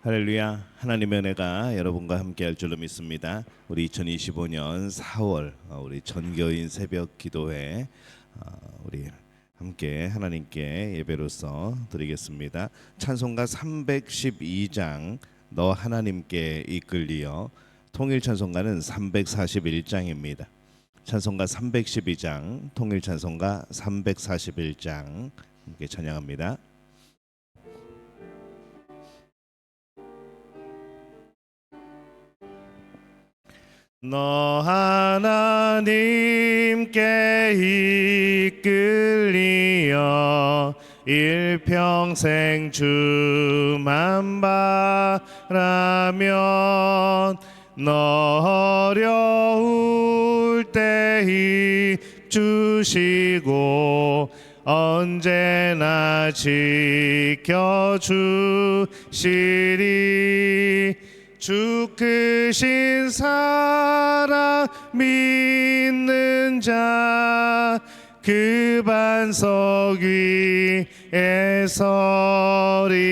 할렐루야. 하나님의 은혜가 여러분과 함께할 줄로 믿습니다. 우리 2025년 4월 우리 전교인 새벽 기도회 우리 함께 하나님께 예배로서 드리겠습니다. 찬송가 312장 너 하나님께 이끌리어, 통일 찬송가는 341장입니다. 찬송가 312장, 통일 찬송가 341장 함께 찬양합니다. 너 하나님께 이끌리어 일평생 주만 바라면 너 어려울 때 힘 주시고 언제나 지켜주시리. 주 크신 사랑 믿는 자 그 반석 위에 서리라.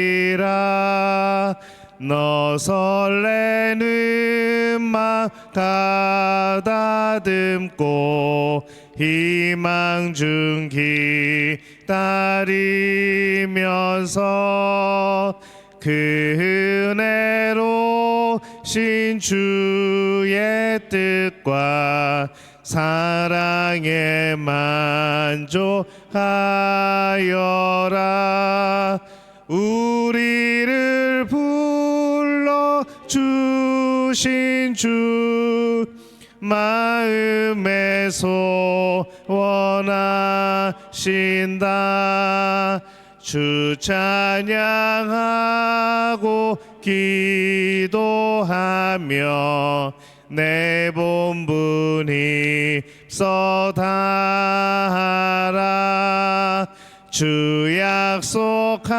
너 설레는 맘 가다듬고 희망 중 기다리면서 그 은혜로 신 주의 뜻과 사랑에 만족하여라. 우리를 불러 주신 주 마음에 소원하신다. 주 찬양하고 기도하며 내 본분 힘써 다하라. 주 약속하신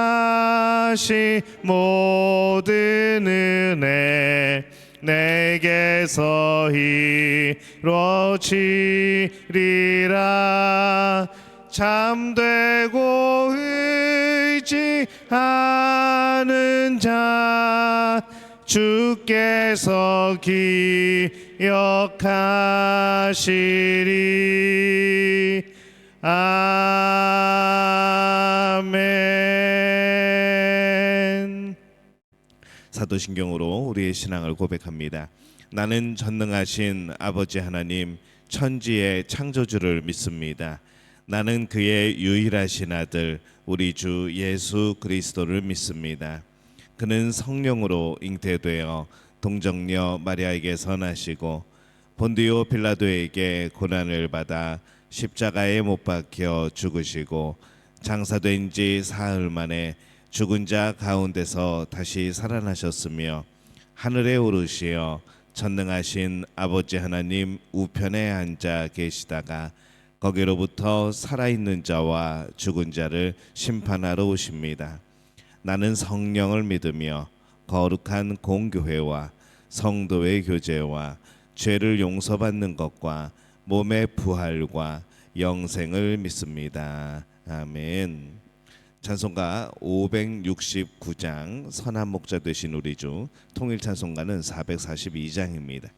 모든 은혜 내게서 이루어지리라. 참되고 의지하는 자 주께서 기억하시리. 아멘. 사도신경으로 우리의 신앙을 고백합니다. 나는 전능하신 아버지 하나님 천지의 창조주를 믿습니다. 나는 그의 유일하신 아들 우리 주 예수 그리스도를 믿습니다. 그는 성령으로 잉태되어 동정녀 마리아에게 선하시고 본디오 빌라도에게 고난을 받아 십자가에 못 박혀 죽으시고 장사된 지 사흘 만에 죽은 자 가운데서 다시 살아나셨으며 하늘에 오르시어 전능하신 아버지 하나님 우편에 앉아 계시다가 거기로부터 살아있는 자와 죽은 자를 심판하러 오십니다. 나는 성령을 믿으며 거룩한 공교회와 성도의 교제와 죄를 용서받는 것과 몸의 부활과 영생을 믿습니다. 아멘. 찬송가 569장 선한 목자 되신 우리 주, 통일 찬송가는 442장입니다.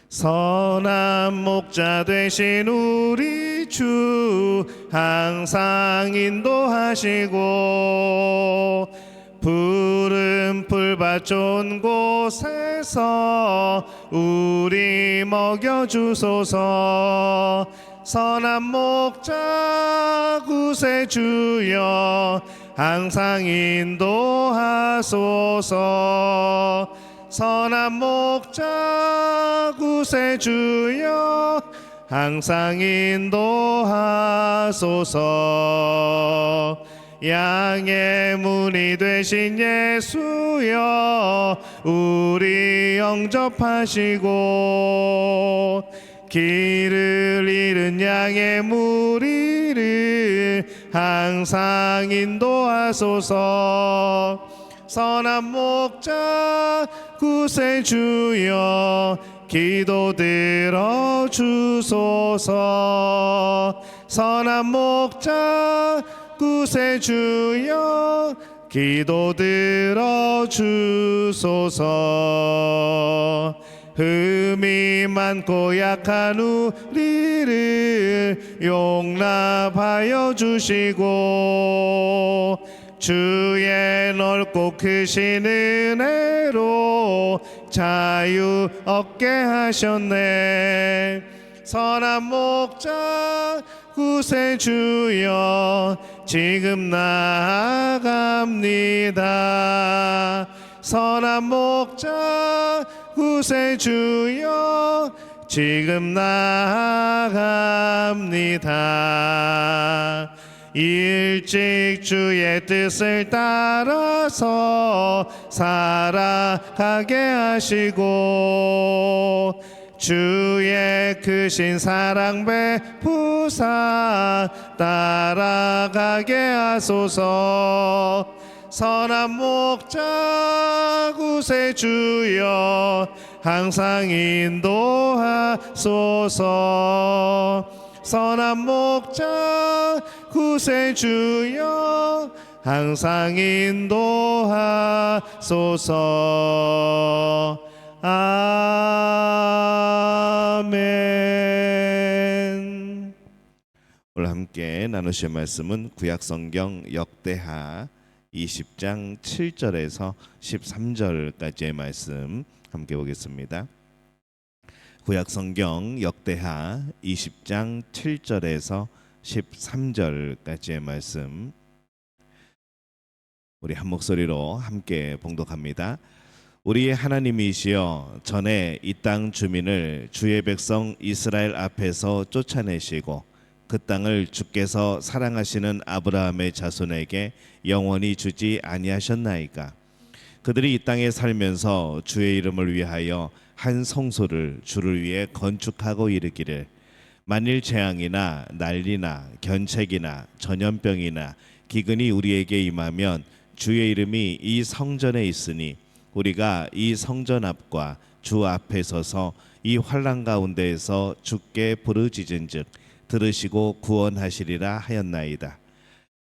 선한 목자 되신 우리 주 항상 인도하시고 푸른 풀밭 좋은 곳에서 우리 먹여주소서. 선한 목자 구세주여 항상 인도하소서. 선한 목자 구세주여 항상 인도하소서. 양의 문이 되신 예수여 우리 영접하시고 길을 잃은 양의 무리를 항상 인도하소서. 선한 목자 구세주여 기도 들어주소서. 선한 목자 구세주여 기도 들어주소서. 흠이 많고 약한 우리를 용납하여 주시고 주의 넓고 크신 은혜로 자유 얻게 하셨네. 선한 목자 구세주여 지금 나아갑니다. 선한 목자 구세주여 지금 나아갑니다. 일찍 주의 뜻을 따라서 살아가게 하시고 주의 크신 사랑 베푸사 따라가게 하소서. 선한 목자 구세주여 항상 인도하소서. 선한 목자 구세주여 항상 인도하소서. 아멘. 오늘 함께 나누실 말씀은 구약성경 역대하 20장 7절에서 13절까지의 말씀 함께 보겠습니다. 구약성경 역대하 20장 7절에서 13절까지의 말씀 우리 한 목소리로 함께 봉독합니다. 우리의 하나님이시여 전에 이 땅 주민을 주의 백성 이스라엘 앞에서 쫓아내시고 그 땅을 주께서 사랑하시는 아브라함의 자손에게 영원히 주지 아니하셨나이까. 그들이 이 땅에 살면서 주의 이름을 위하여 한 성소를 주를 위해 건축하고 이르기를 만일 재앙이나 난리나 견책이나 전염병이나 기근이 우리에게 임하면 주의 이름이 이 성전에 있으니 우리가 이 성전 앞과 주 앞에 서서 이 환난 가운데에서 주께 부르짖은즉 들으시고 구원하시리라 하였나이다.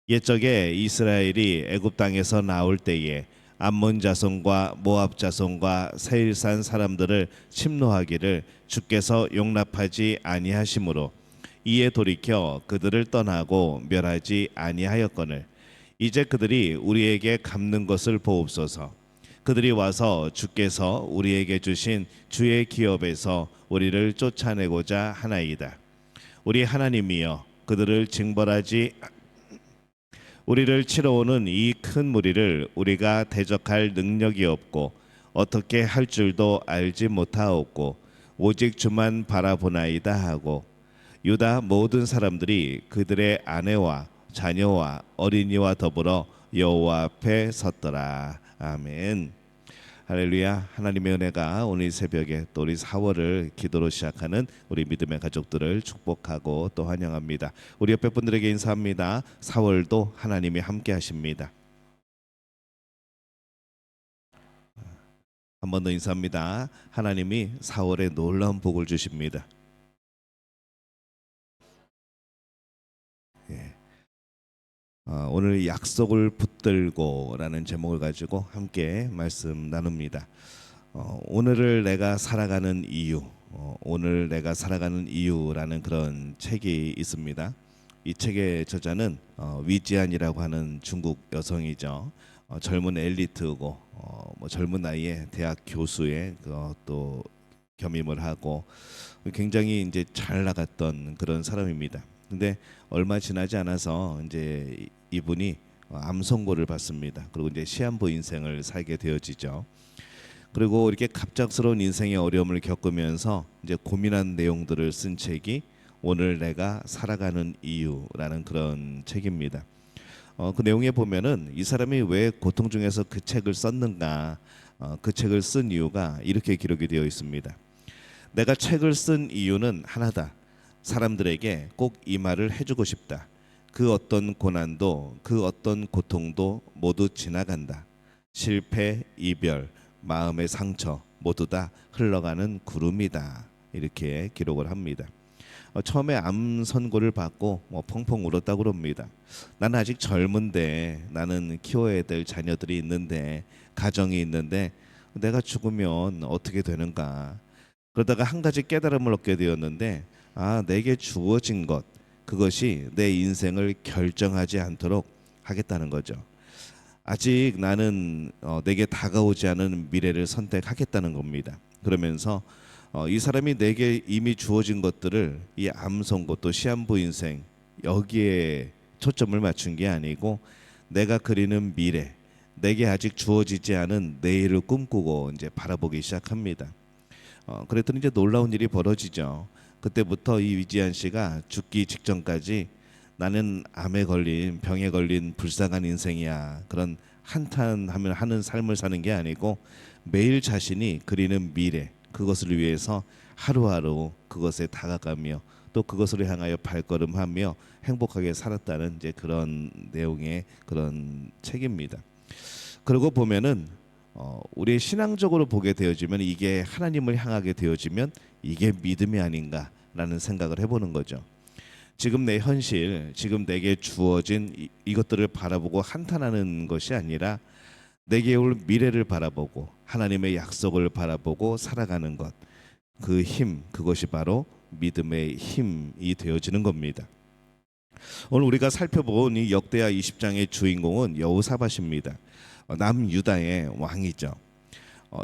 옛적에 이스라엘이 애굽 땅에서 나올 때에 암몬 자손과 모압 자손과 세일산 사람들을 침노하기를 주께서 용납하지 아니하심으로 이에 돌이켜 그들을 떠나고 멸하지 아니하였거늘 이제 그들이 우리에게 갚는 것을 보옵소서. 그들이 와서 주께서 우리에게 주신 주의 기업에서 우리를 쫓아내고자 하나이다. 우리 하나님이여 그들을 징벌하지 우리를 치러오는 이 큰 무리를 우리가 대적할 능력이 없고 어떻게 할 줄도 알지 못하옵고 오직 주만 바라보나이다 하고 유다 모든 사람들이 그들의 아내와 자녀와 어린이와 더불어 여호와 앞에 섰더라. 아멘. 할렐루야. 하나님의 은혜가 오늘 새벽에 또 우리 4월을 기도로 시작하는 우리 믿음의 가족들을 축복하고 또 환영합니다. 우리 옆에 분들에게 인사합니다. 4월도 하나님이 함께 하십니다. 한 번 더 인사합니다. 하나님이 4월에 놀라운 복을 주십니다. 오늘 약속을 붙들고라는 제목을 가지고 함께 말씀 나눕니다. 오늘을 내가 살아가는 이유, 오늘 내가 살아가는 이유라는 그런 책이 있습니다. 이 책의 저자는 위지안이라고 하는 중국 여성이죠. 젊은 엘리트고 젊은 나이에 대학 교수에 또 겸임을 하고 굉장히 이제 잘 나갔던 그런 사람입니다. 근데 얼마 지나지 않아서 이제 이분이 암 선고를 받습니다. 그리고 이제 시한부 인생을 살게 되어지죠. 그리고 이렇게 갑작스러운 인생의 어려움을 겪으면서 이제 고민한 내용들을 쓴 책이 오늘 내가 살아가는 이유라는 그런 책입니다. 그 내용에 보면은 이 사람이 왜 고통 중에서 그 책을 썼는가, 그 책을 쓴 이유가 이렇게 기록이 되어 있습니다. 내가 책을 쓴 이유는 하나다. 사람들에게 꼭 이 말을 해주고 싶다. 그 어떤 고난도 그 어떤 고통도 모두 지나간다. 실패, 이별, 마음의 상처 모두 다 흘러가는 구름이다. 이렇게 기록을 합니다. 처음에 암 선고를 받고 펑펑 울었다고 그럽니다. 나는 아직 젊은데, 나는 키워야 될 자녀들이 있는데, 가정이 있는데 내가 죽으면 어떻게 되는가. 그러다가 한 가지 깨달음을 얻게 되었는데, 내게 주어진 것, 그것이 내 인생을 결정하지 않도록 하겠다는 거죠. 아직 나는 내게 다가오지 않은 미래를 선택하겠다는 겁니다. 그러면서 이 사람이 내게 이미 주어진 것들을 이 암 선고 또 시한부 인생 여기에 초점을 맞춘 게 아니고, 내가 그리는 미래, 내게 아직 주어지지 않은 내일을 꿈꾸고 이제 바라보기 시작합니다. 그랬더니 이제 놀라운 일이 벌어지죠. 그때부터 이 위지한 씨가 죽기 직전까지 나는 암에 걸린, 병에 걸린 불쌍한 인생이야, 그런 한탄하면 하는 삶을 사는 게 아니고, 매일 자신이 그리는 미래, 그것을 위해서 하루하루 그것에 다가가며 또 그것을 향하여 발걸음하며 행복하게 살았다는 이제 그런 내용의 그런 책입니다. 그러고 보면은 우리 신앙적으로 보게 되어지면, 이게 하나님을 향하게 되어지면 이게 믿음이 아닌가라는 생각을 해보는 거죠. 지금 내 현실, 지금 내게 주어진 이것들을 바라보고 한탄하는 것이 아니라 내게 올 미래를 바라보고 하나님의 약속을 바라보고 살아가는 것, 그 힘, 그것이 바로 믿음의 힘이 되어지는 겁니다. 오늘 우리가 살펴본 이 역대하 20장의 주인공은 여호사밧입니다. 남유다의 왕이죠.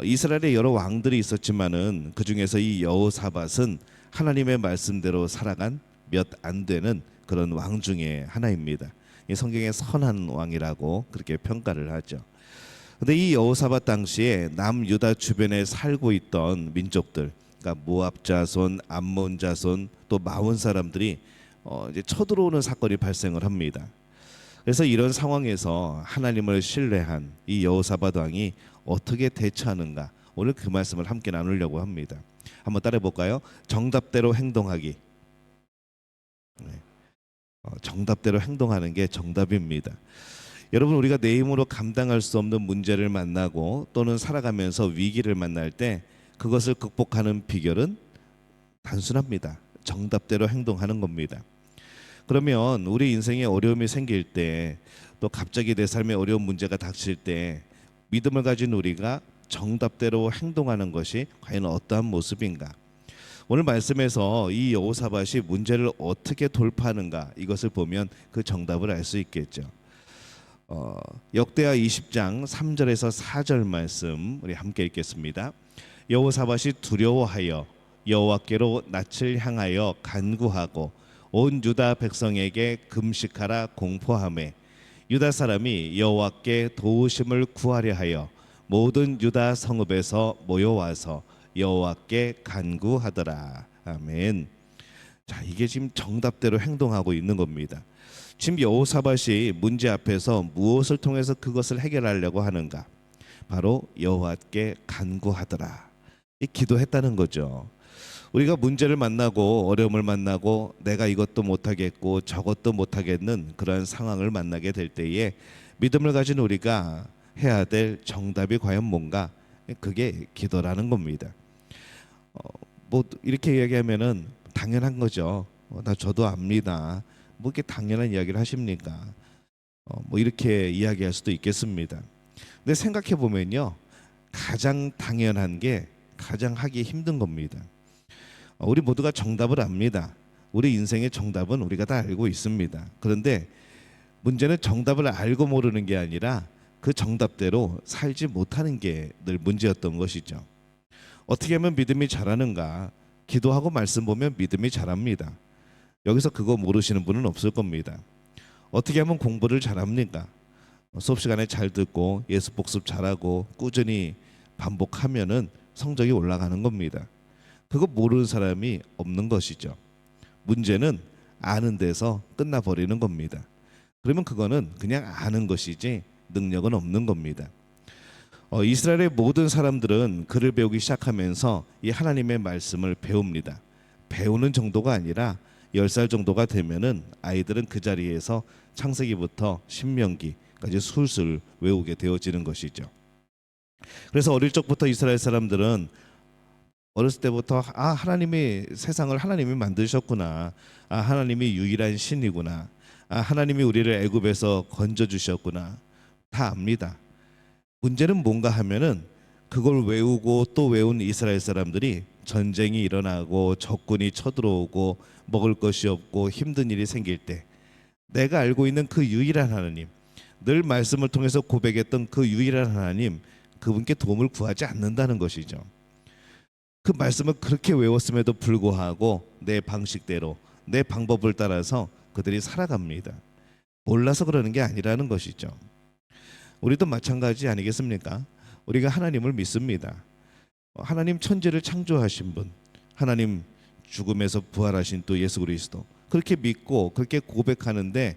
이스라엘에 여러 왕들이 있었지만은 그 중에서 이 여호사밧은 하나님의 말씀대로 살아간 몇 안 되는 그런 왕 중에 하나입니다. 이 성경의 선한 왕이라고 그렇게 평가를 하죠. 근데 이 여호사밧 당시에 남유다 주변에 살고 있던 민족들, 그러니까 모압 자손, 암몬 자손, 또 마온 사람들이 이제 쳐들어오는 사건이 발생을 합니다. 그래서 이런 상황에서 하나님을 신뢰한 이 여호사밧 왕이 어떻게 대처하는가, 오늘 그 말씀을 함께 나누려고 합니다. 한번 따라해 볼까요? 정답대로 행동하기. 정답대로 행동하는 게 정답입니다. 여러분, 우리가 내 힘으로 감당할 수 없는 문제를 만나고 또는 살아가면서 위기를 만날 때 그것을 극복하는 비결은 단순합니다. 정답대로 행동하는 겁니다. 그러면 우리 인생에 어려움이 생길 때, 또 갑자기 내 삶에 어려운 문제가 닥칠 때 믿음을 가진 우리가 정답대로 행동하는 것이 과연 어떠한 모습인가? 오늘 말씀에서 이 여호사밧이 문제를 어떻게 돌파하는가, 이것을 보면 그 정답을 알 수 있겠죠. 역대하 20장 3절에서 4절 말씀 우리 함께 읽겠습니다. 여호사밧이 두려워하여 여호와께로 낯을 향하여 간구하고 온 유다 백성에게 금식하라 공포하매, 유다 사람이 여호와께 도우심을 구하려 하여 모든 유다 성읍에서 모여와서 여호와께 간구하더라. 아멘. 자, 이게 지금 정답대로 행동하고 있는 겁니다. 지금 여호사밧이 문제 앞에서 무엇을 통해서 그것을 해결하려고 하는가? 바로 여호와께 간구하더라. 이 기도했다는 거죠. 우리가 문제를 만나고 어려움을 만나고 내가 이것도 못하겠고 저것도 못하겠는 그러한 상황을 만나게 될 때에 믿음을 가진 우리가 해야 될 정답이 과연 뭔가? 그게 기도라는 겁니다. 뭐 이렇게 이야기하면은 당연한 거죠. 저도 압니다. 뭐 이렇게 당연한 이야기를 하십니까? 뭐 이렇게 이야기할 수도 있겠습니다. 근데 생각해 보면요, 가장 당연한 게 가장 하기 힘든 겁니다. 우리 모두가 정답을 압니다. 우리 인생의 정답은 우리가 다 알고 있습니다. 그런데 문제는 정답을 알고 모르는 게 아니라 그 정답대로 살지 못하는 게 늘 문제였던 것이죠. 어떻게 하면 믿음이 자라는가? 기도하고 말씀 보면 믿음이 자랍니다. 여기서 그거 모르시는 분은 없을 겁니다. 어떻게 하면 공부를 잘합니까? 수업 시간에 잘 듣고 예수 복습 잘하고 꾸준히 반복하면은 성적이 올라가는 겁니다. 그거 모르는 사람이 없는 것이죠. 문제는 아는 데서 끝나버리는 겁니다. 그러면 그거는 그냥 아는 것이지 능력은 없는 겁니다. 이스라엘의 모든 사람들은 글을 배우기 시작하면서 이 하나님의 말씀을 배웁니다. 배우는 정도가 아니라 10살 정도가 되면은 아이들은 그 자리에서 창세기부터 신명기까지 술술 외우게 되어지는 것이죠. 그래서 어릴 적부터 이스라엘 사람들은 어렸을 때부터 하나님이 세상을 하나님이 만드셨구나. 하나님이 유일한 신이구나. 하나님이 우리를 애굽에서 건져 주셨구나. 다 압니다. 문제는 뭔가 하면은 그걸 외우고 또 외운 이스라엘 사람들이 전쟁이 일어나고 적군이 쳐들어오고 먹을 것이 없고 힘든 일이 생길 때 내가 알고 있는 그 유일한 하나님, 늘 말씀을 통해서 고백했던 그 유일한 하나님, 그분께 도움을 구하지 않는다는 것이죠. 그 말씀을 그렇게 외웠음에도 불구하고 내 방식대로 내 방법을 따라서 그들이 살아갑니다. 몰라서 그러는 게 아니라는 것이죠. 우리도 마찬가지 아니겠습니까? 우리가 하나님을 믿습니다. 하나님 천지를 창조하신 분, 하나님 죽음에서 부활하신 또 예수 그리스도, 그렇게 믿고 그렇게 고백하는데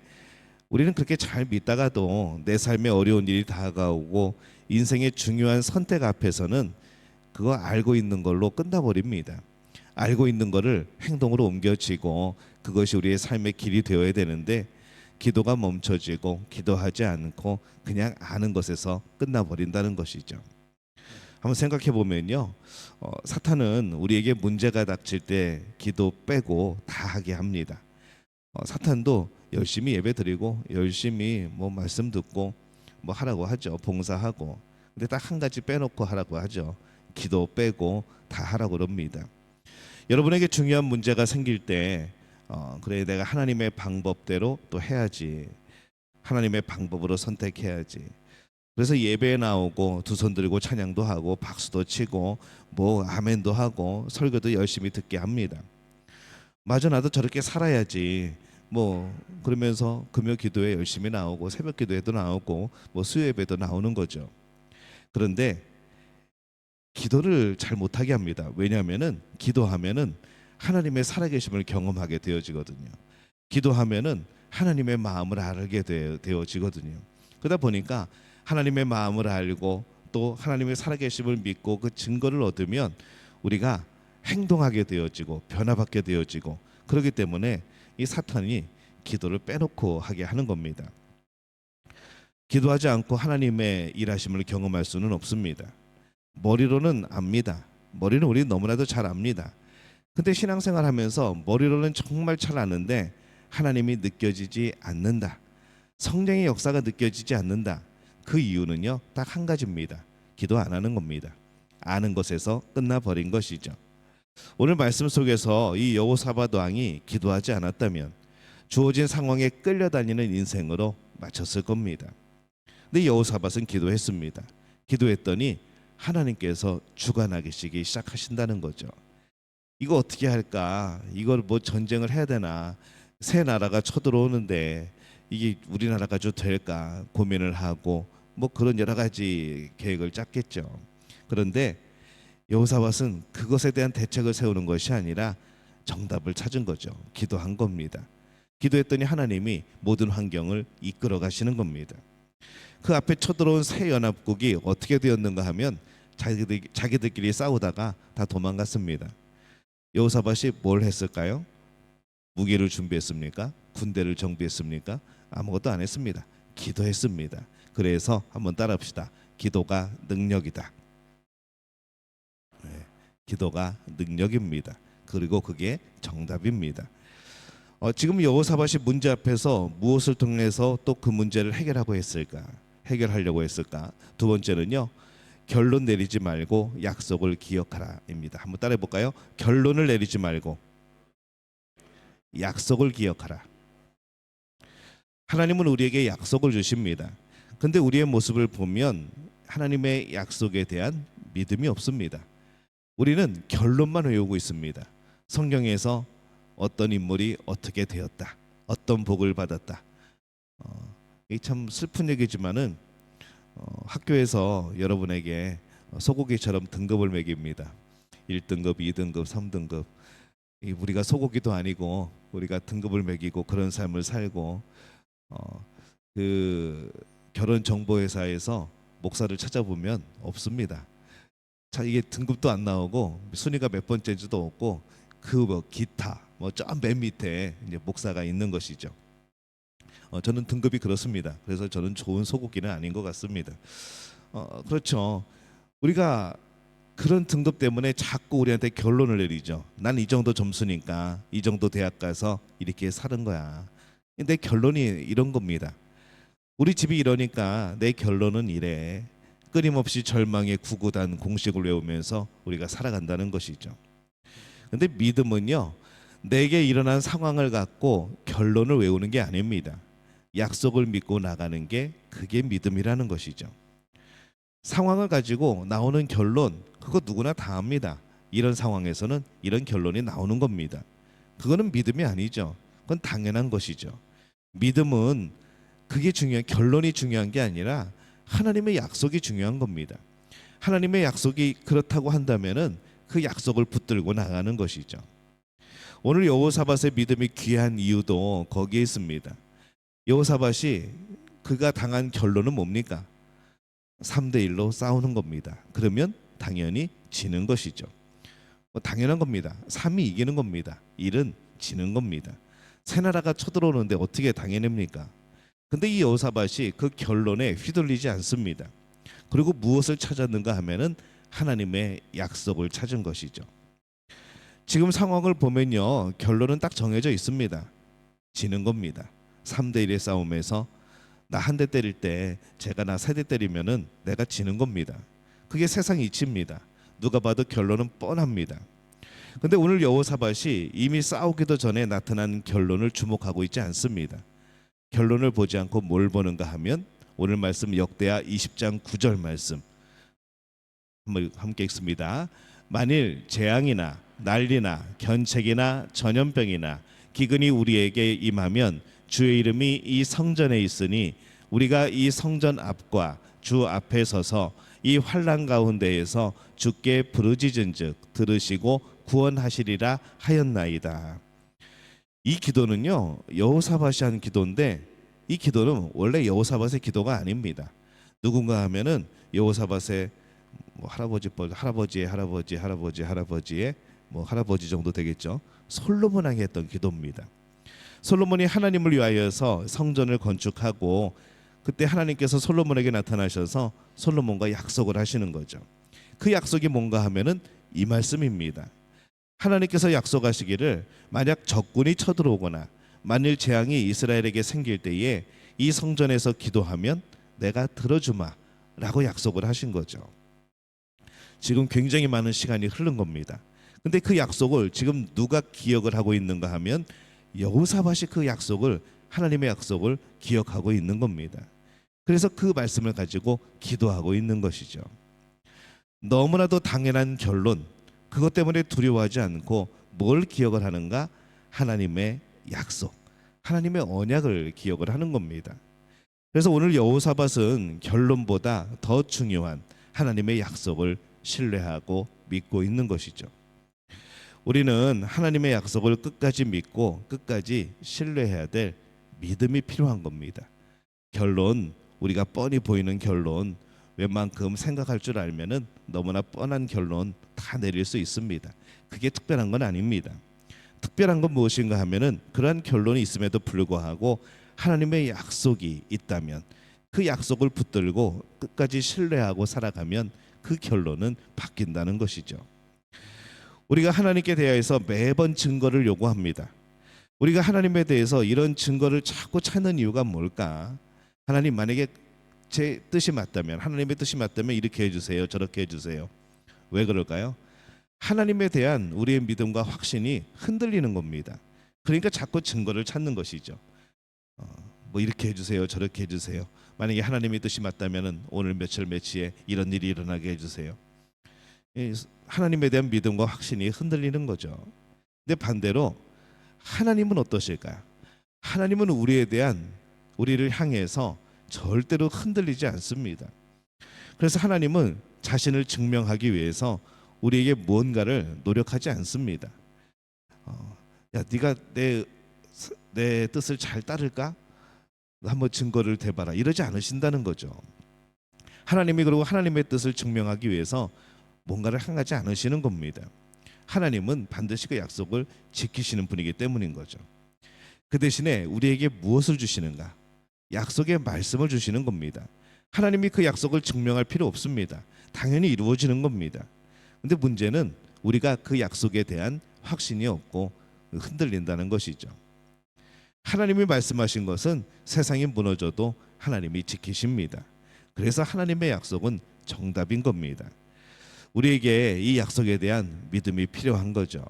우리는 그렇게 잘 믿다가도 내 삶에 어려운 일이 다가오고 인생의 중요한 선택 앞에서는 그거 알고 있는 걸로 끝나버립니다. 알고 있는 거를 행동으로 옮겨지고 그것이 우리의 삶의 길이 되어야 되는데 기도가 멈춰지고 기도하지 않고 그냥 아는 것에서 끝나버린다는 것이죠. 한번 생각해 보면요, 사탄은 우리에게 문제가 닥칠 때 기도 빼고 다 하게 합니다. 사탄도 열심히 예배드리고 열심히 뭐 말씀 듣고 뭐 하라고 하죠. 봉사하고. 근데 딱 한 가지 빼놓고 하라고 하죠. 기도 빼고 다 하라고 그럽니다. 여러분에게 중요한 문제가 생길 때 그래 내가 하나님의 방법대로 또 해야지. 하나님의 방법으로 선택해야지. 그래서 예배에 나오고 두 손 들고 찬양도 하고 박수도 치고 뭐 아멘도 하고 설교도 열심히 듣게 합니다. 마저 나도 저렇게 살아야지. 뭐 그러면서 금요 기도에 열심히 나오고 새벽 기도에도 나오고 뭐 수요 예배도 나오는 거죠. 그런데 기도를 잘 못하게 합니다. 왜냐하면은 기도하면은 하나님의 살아계심을 경험하게 되어지거든요. 기도하면은 하나님의 마음을 알게 되어지거든요. 그러다 보니까 하나님의 마음을 알고 또 하나님의 살아계심을 믿고 그 증거를 얻으면 우리가 행동하게 되어지고 변화받게 되어지고 그렇기 때문에 이 사탄이 기도를 빼놓고 하게 하는 겁니다. 기도하지 않고 하나님의 일하심을 경험할 수는 없습니다. 머리로는 압니다. 머리는 우리 너무나도 잘 압니다. 근데 신앙생활 하면서 머리로는 정말 잘 아는데 하나님이 느껴지지 않는다. 성령의 역사가 느껴지지 않는다. 그 이유는요, 딱 한 가지입니다. 기도 안 하는 겁니다. 아는 것에서 끝나버린 것이죠. 오늘 말씀 속에서 이 여호사밧 왕이 기도하지 않았다면 주어진 상황에 끌려다니는 인생으로 마쳤을 겁니다. 근데 여호사밧은 기도했습니다. 기도했더니 하나님께서 주관하시기 시작하신다는 거죠. 이거 어떻게 할까? 이걸 뭐 전쟁을 해야 되나? 새 나라가 쳐들어오는데 이게 우리나라 가지고 될까? 고민을 하고 뭐 그런 여러 가지 계획을 짰겠죠. 그런데 여호사밧은 그것에 대한 대책을 세우는 것이 아니라 정답을 찾은 거죠. 기도한 겁니다. 기도했더니 하나님이 모든 환경을 이끌어 가시는 겁니다. 그 앞에 쳐들어온 새 연합국이 어떻게 되었는가 하면 자기들끼리 싸우다가 다 도망갔습니다. 여호사밧이 뭘 했을까요? 무기를 준비했습니까? 군대를 정비했습니까? 아무것도 안 했습니다. 기도했습니다. 그래서 한번 따라합시다. 기도가 능력이다. 네, 기도가 능력입니다. 그리고 그게 정답입니다. 지금 여호사밧이 문제 앞에서 무엇을 통해서 또 그 문제를 해결하려고 했을까? 두 번째는요, 결론 내리지 말고 약속을 기억하라입니다. 한번 따라해 볼까요? 결론을 내리지 말고 약속을 기억하라. 하나님은 우리에게 약속을 주십니다. 근데 우리의 모습을 보면 하나님의 약속에 대한 믿음이 없습니다. 우리는 결론만 외우고 있습니다. 성경에서 어떤 인물이 어떻게 되었다, 어떤 복을 받았다. 이게 참 슬픈 얘기지만은 학교에서 여러분에게 소고기처럼 등급을 매깁니다. 1등급, 2등급, 3등급. 우리가 소고기도 아니고 우리가 등급을 매기고 그런 삶을 살고 그 결혼 정보회사에서 목사를 찾아보면 없습니다. 자, 이게 등급도 안 나오고 순위가 몇 번째인지도 없고 그 뭐 기타 뭐 저 맨 밑에 이제 목사가 있는 것이죠. 저는 등급이 그렇습니다. 그래서 저는 좋은 소고기는 아닌 것 같습니다. 그렇죠. 우리가 그런 등급 때문에 자꾸 우리한테 결론을 내리죠. 난 이 정도 점수니까 이 정도 대학 가서 이렇게 사는 거야. 근데 결론이 이런 겁니다. 우리 집이 이러니까 내 결론은 이래. 끊임없이 절망의 구구단 공식을 외우면서 우리가 살아간다는 것이죠. 근데 믿음은요, 내게 일어난 상황을 갖고 결론을 외우는 게 아닙니다. 약속을 믿고 나가는 게 그게 믿음이라는 것이죠. 상황을 가지고 나오는 결론, 그거 누구나 다 압니다. 이런 상황에서는 이런 결론이 나오는 겁니다. 그거는 믿음이 아니죠. 그건 당연한 것이죠. 믿음은 그게 결론이 중요한 게 아니라 하나님의 약속이 중요한 겁니다. 하나님의 약속이 그렇다고 한다면은 그 약속을 붙들고 나가는 것이죠. 오늘 여호사밧의 믿음이 귀한 이유도 거기에 있습니다. 여호사밧이 그가 당한 결론은 뭡니까? 3대1로 싸우는 겁니다. 그러면 당연히 지는 것이죠. 당연한 겁니다. 3이 이기는 겁니다. 1은 지는 겁니다. 새 나라가 쳐들어오는데 어떻게 당해냅니까? 근데 이 여호사밧이 그 결론에 휘둘리지 않습니다. 그리고 무엇을 찾았는가 하면은 하나님의 약속을 찾은 것이죠. 지금 상황을 보면요, 결론은 딱 정해져 있습니다. 지는 겁니다. 3대1의 싸움에서 나 한 대 때릴 때 제가 나 3대 때리면은 내가 지는 겁니다. 그게 세상 이치입니다. 누가 봐도 결론은 뻔합니다. 근데 오늘 여호사밧이 이미 싸우기도 전에 나타난 결론을 주목하고 있지 않습니다. 결론을 보지 않고 뭘 보는가 하면 오늘 말씀 역대하 20장 9절 말씀 한번 함께 읽습니다. 만일 재앙이나 난리나 견책이나 전염병이나 기근이 우리에게 임하면 주의 이름이 이 성전에 있으니 우리가 이 성전 앞과 주 앞에 서서 이 환난 가운데에서 주께 부르짖은즉 들으시고 구원하시리라 하였나이다. 이 기도는요, 여호사밧이 한 기도인데 이 기도는 원래 여호사밧의 기도가 아닙니다. 누군가 하면은 여호사밧의 할아버지의 할아버지 정도 되겠죠. 솔로몬 왕이 했던 기도입니다. 솔로몬이 하나님을 위하여서 성전을 건축하고 그때 하나님께서 솔로몬에게 나타나셔서 솔로몬과 약속을 하시는 거죠. 그 약속이 뭔가 하면은 이 말씀입니다. 하나님께서 약속하시기를 만약 적군이 쳐들어오거나 만일 재앙이 이스라엘에게 생길 때에 이 성전에서 기도하면 내가 들어주마 라고 약속을 하신 거죠. 지금 굉장히 많은 시간이 흐른 겁니다. 근데 그 약속을 지금 누가 기억을 하고 있는가 하면 여호사밧이 그 약속을, 하나님의 약속을 기억하고 있는 겁니다. 그래서 그 말씀을 가지고 기도하고 있는 것이죠. 너무나도 당연한 결론, 그것 때문에 두려워하지 않고 뭘 기억을 하는가? 하나님의 약속, 하나님의 언약을 기억을 하는 겁니다. 그래서 오늘 여호사밧은 결론보다 더 중요한 하나님의 약속을 신뢰하고 믿고 있는 것이죠. 우리는 하나님의 약속을 끝까지 믿고 끝까지 신뢰해야 될 믿음이 필요한 겁니다. 결론, 우리가 뻔히 보이는 결론, 웬만큼 생각할 줄 알면은 너무나 뻔한 결론 다 내릴 수 있습니다. 그게 특별한 건 아닙니다. 특별한 건 무엇인가 하면은 그러한 결론이 있음에도 불구하고 하나님의 약속이 있다면 그 약속을 붙들고 끝까지 신뢰하고 살아가면 그 결론은 바뀐다는 것이죠. 우리가 하나님께 대하여서 매번 증거를 요구합니다. 우리가 하나님에 대해서 이런 증거를 자꾸 찾는 이유가 뭘까? 하나님, 만약에 제 뜻이 맞다면, 하나님의 뜻이 맞다면 이렇게 해주세요, 저렇게 해주세요. 왜 그럴까요? 하나님에 대한 우리의 믿음과 확신이 흔들리는 겁니다. 그러니까 자꾸 증거를 찾는 것이죠. 뭐 이렇게 해주세요, 저렇게 해주세요. 만약에 하나님의 뜻이 맞다면 오늘 며칠에 이런 일이 일어나게 해주세요. 하나님에 대한 믿음과 확신이 흔들리는 거죠. 근데 반대로 하나님은 어떠실까요? 하나님은 우리를 향해서 절대로 흔들리지 않습니다. 그래서 하나님은 자신을 증명하기 위해서 우리에게 무언가를 노력하지 않습니다. 야, 네가 내 뜻을 잘 따를까? 한번 증거를 대봐라, 이러지 않으신다는 거죠. 하나님이 그리고 하나님의 뜻을 증명하기 위해서 뭔가를 행하지 않으시는 겁니다. 하나님은 반드시 그 약속을 지키시는 분이기 때문인 거죠. 그 대신에 우리에게 무엇을 주시는가? 약속의 말씀을 주시는 겁니다. 하나님이 그 약속을 증명할 필요 없습니다. 당연히 이루어지는 겁니다. 근데 문제는 우리가 그 약속에 대한 확신이 없고 흔들린다는 것이죠. 하나님이 말씀하신 것은 세상이 무너져도 하나님이 지키십니다. 그래서 하나님의 약속은 정답인 겁니다. 우리에게 이 약속에 대한 믿음이 필요한 거죠.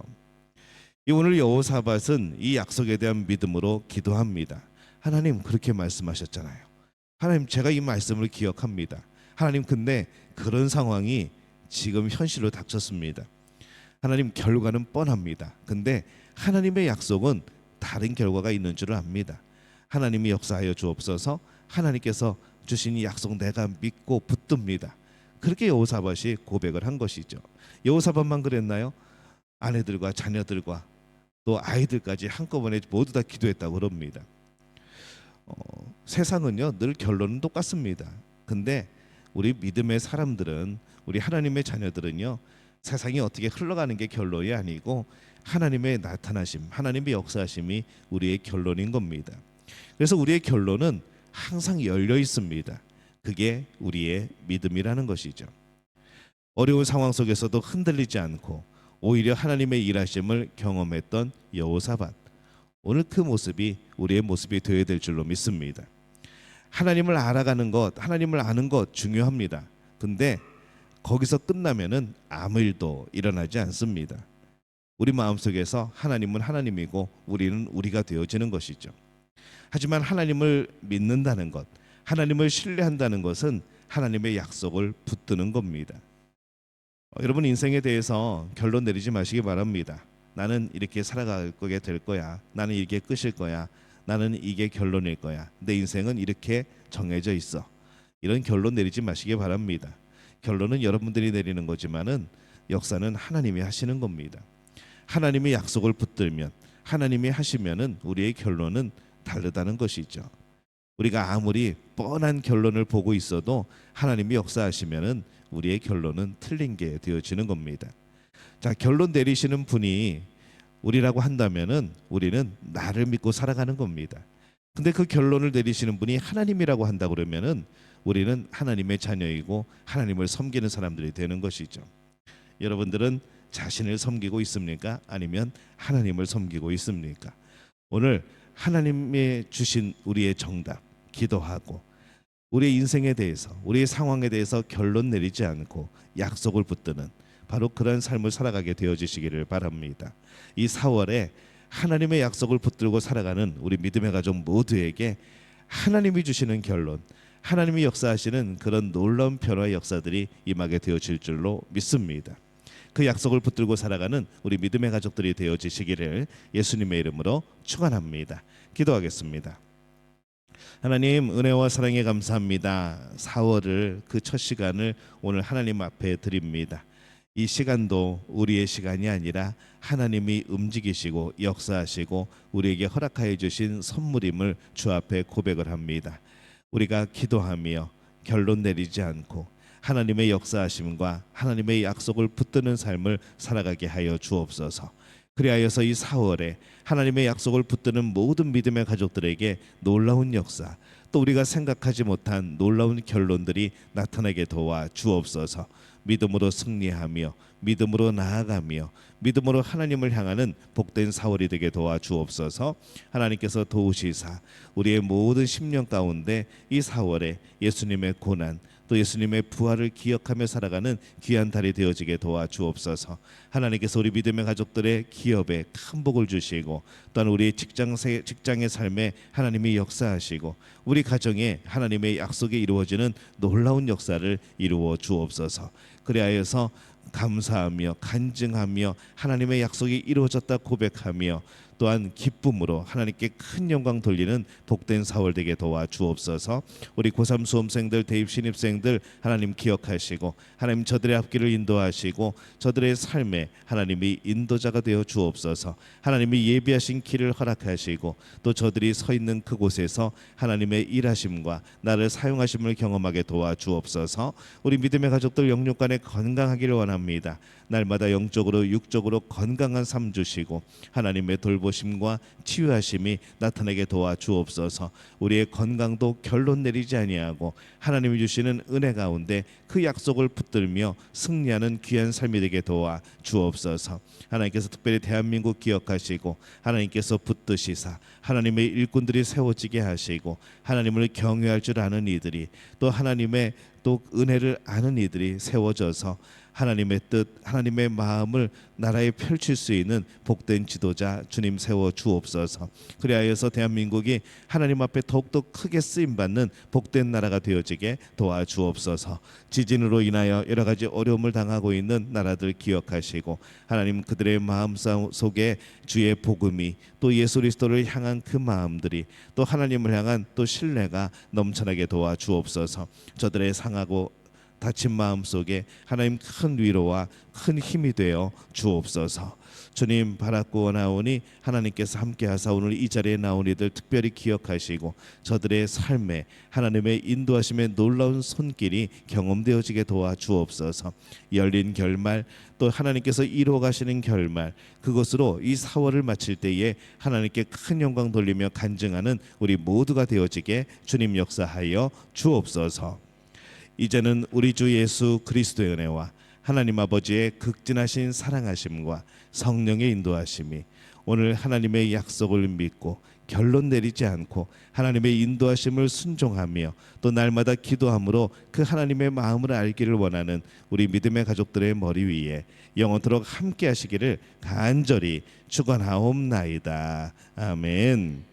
오늘 여호사밧은 이 약속에 대한 믿음으로 기도합니다. 하나님, 그렇게 말씀하셨잖아요. 하나님, 제가 이 말씀을 기억합니다. 하나님, 근데 그런 상황이 지금 현실로 닥쳤습니다. 하나님, 결과는 뻔합니다. 근데 하나님의 약속은 다른 결과가 있는 줄을 압니다. 하나님이 역사하여 주옵소서. 하나님께서 주신 이 약속 내가 믿고 붙듭니다. 그렇게 여호사밧이 고백을 한 것이죠. 여호사밧만 그랬나요? 아내들과 자녀들과 또 아이들까지 한꺼번에 모두 다 기도했다고 그럽니다. 세상은요 늘 결론은 똑같습니다. 근데 우리 믿음의 사람들은, 우리 하나님의 자녀들은요, 세상이 어떻게 흘러가는 게 결론이 아니고 하나님의 나타나심, 하나님의 역사하심이 우리의 결론인 겁니다. 그래서 우리의 결론은 항상 열려 있습니다. 그게 우리의 믿음이라는 것이죠. 어려운 상황 속에서도 흔들리지 않고 오히려 하나님의 일하심을 경험했던 여호사밧, 오늘 그 모습이 우리의 모습이 되어야 될 줄로 믿습니다. 하나님을 알아가는 것, 하나님을 아는 것 중요합니다. 근데 거기서 끝나면은 아무 일도 일어나지 않습니다. 우리 마음속에서 하나님은 하나님이고 우리는 우리가 되어지는 것이죠. 하지만 하나님을 믿는다는 것, 하나님을 신뢰한다는 것은 하나님의 약속을 붙드는 겁니다. 여러분, 인생에 대해서 결론 내리지 마시기 바랍니다. 나는 이렇게 살아가게 될 거야. 나는 이게 끝일 거야. 나는 이게 결론일 거야. 내 인생은 이렇게 정해져 있어. 이런 결론 내리지 마시기 바랍니다. 결론은 여러분들이 내리는 거지만은 역사는 하나님이 하시는 겁니다. 하나님의 약속을 붙들면, 하나님이 하시면은 우리의 결론은 다르다는 것이죠. 우리가 아무리 뻔한 결론을 보고 있어도 하나님이 역사하시면은 우리의 결론은 틀린 게 되어지는 겁니다. 자, 결론 내리시는 분이 우리라고 한다면은 우리는 나를 믿고 살아가는 겁니다. 근데 그 결론을 내리시는 분이 하나님이라고 한다 그러면은 우리는 하나님의 자녀이고 하나님을 섬기는 사람들이 되는 것이죠. 여러분들은 자신을 섬기고 있습니까? 아니면 하나님을 섬기고 있습니까? 오늘 하나님의 주신 우리의 정답 기도하고 우리의 인생에 대해서, 우리의 상황에 대해서 결론 내리지 않고 약속을 붙드는 바로 그런 삶을 살아가게 되어지시기를 바랍니다. 이 4월에 하나님의 약속을 붙들고 살아가는 우리 믿음의 가족 모두에게 하나님이 주시는 결론, 하나님이 역사하시는 그런 놀라운 변화의 역사들이 임하게 되어질 줄로 믿습니다. 그 약속을 붙들고 살아가는 우리 믿음의 가족들이 되어지시기를 예수님의 이름으로 축원합니다. 기도하겠습니다. 하나님, 은혜와 사랑에 감사합니다. 4월을 그 첫 시간을 오늘 하나님 앞에 드립니다. 이 시간도 우리의 시간이 아니라 하나님이 움직이시고 역사하시고 우리에게 허락하여 주신 선물임을 주 앞에 고백을 합니다. 우리가 기도하며 결론 내리지 않고 하나님의 역사하심과 하나님의 약속을 붙드는 삶을 살아가게 하여 주옵소서. 그리하여서 이 4월에 하나님의 약속을 붙드는 모든 믿음의 가족들에게 놀라운 역사, 또 우리가 생각하지 못한 놀라운 결론들이 나타나게 도와 주옵소서. 믿음으로 승리하며 믿음으로 나아가며 믿음으로 하나님을 향하는 복된 4월이 되게 도와 주옵소서. 하나님께서 도우시사 우리의 모든 심령 가운데 이 4월에 예수님의 고난 또 예수님의 부활을 기억하며 살아가는 귀한 달이 되어지게 도와 주옵소서. 하나님께서 우리 믿음의 가족들의 기업에 큰 복을 주시고 또한 우리 직장의 삶에 하나님이 역사하시고 우리 가정에 하나님의 약속이 이루어지는 놀라운 역사를 이루어 주옵소서. 그리하여서 감사하며 간증하며 하나님의 약속이 이루어졌다 고백하며 또한 기쁨으로 하나님께 큰 영광 돌리는 복된 4월 되게 도와 주옵소서. 우리 고3 수험생들, 대입 신입생들 하나님 기억하시고 하나님 저들의 앞길을 인도하시고 저들의 삶에 하나님이 인도자가 되어 주옵소서. 하나님이 예비하신 길을 허락하시고 또 저들이 서 있는 그곳에서 하나님의 일하심과 나를 사용하심을 경험하게 도와 주옵소서. 우리 믿음의 가족들 영육간에 건강하기를 원합니다. 날마다 영적으로 육적으로 건강한 삶 주시고 하나님의 돌보심 돌보심과 치유하심이 나타나게 도와 주옵소서. 우리의 건강도 결론 내리지 아니하고 하나님이 주시는 은혜 가운데 그 약속을 붙들며 승리하는 귀한 삶이 되게 도와 주옵소서. 하나님께서 특별히 대한민국 기억하시고 하나님께서 붙드시사 하나님의 일꾼들이 세워지게 하시고 하나님을 경외할 줄 아는 이들이 또 하나님의 또 은혜를 아는 이들이 세워져서 하나님의 뜻, 하나님의 마음을 나라에 펼칠 수 있는 복된 지도자 주님 세워 주옵소서. 그리하여서 대한민국이 하나님 앞에 더욱더 크게 쓰임 받는 복된 나라가 되어지게 도와 주옵소서. 지진으로 인하여 여러 가지 어려움을 당하고 있는 나라들 기억하시고 하나님 그들의 마음 속에 주의 복음이 또 예수 그리스도를 향한 그 마음들이 또 하나님을 향한 또 신뢰가 넘쳐나게 도와 주옵소서. 저들의 상하고 다친 마음 속에 하나님 큰 위로와 큰 힘이 되어 주옵소서. 주님 바라고 원하오니 하나님께서 함께하사 오늘 이 자리에 나온 이들 특별히 기억하시고 저들의 삶에 하나님의 인도하심의 놀라운 손길이 경험되어지게 도와 주옵소서. 열린 결말 또 하나님께서 이루어 가시는 결말 그것으로 이 4월을 마칠 때에 하나님께 큰 영광 돌리며 간증하는 우리 모두가 되어지게 주님 역사하여 주옵소서. 이제는 우리 주 예수 그리스도의 은혜와 하나님 아버지의 극진하신 사랑하심과 성령의 인도하심이 오늘 하나님의 약속을 믿고 결론 내리지 않고 하나님의 인도하심을 순종하며 또 날마다 기도함으로 그 하나님의 마음을 알기를 원하는 우리 믿음의 가족들의 머리 위에 영원토록 함께 하시기를 간절히 축원하옵나이다. 아멘.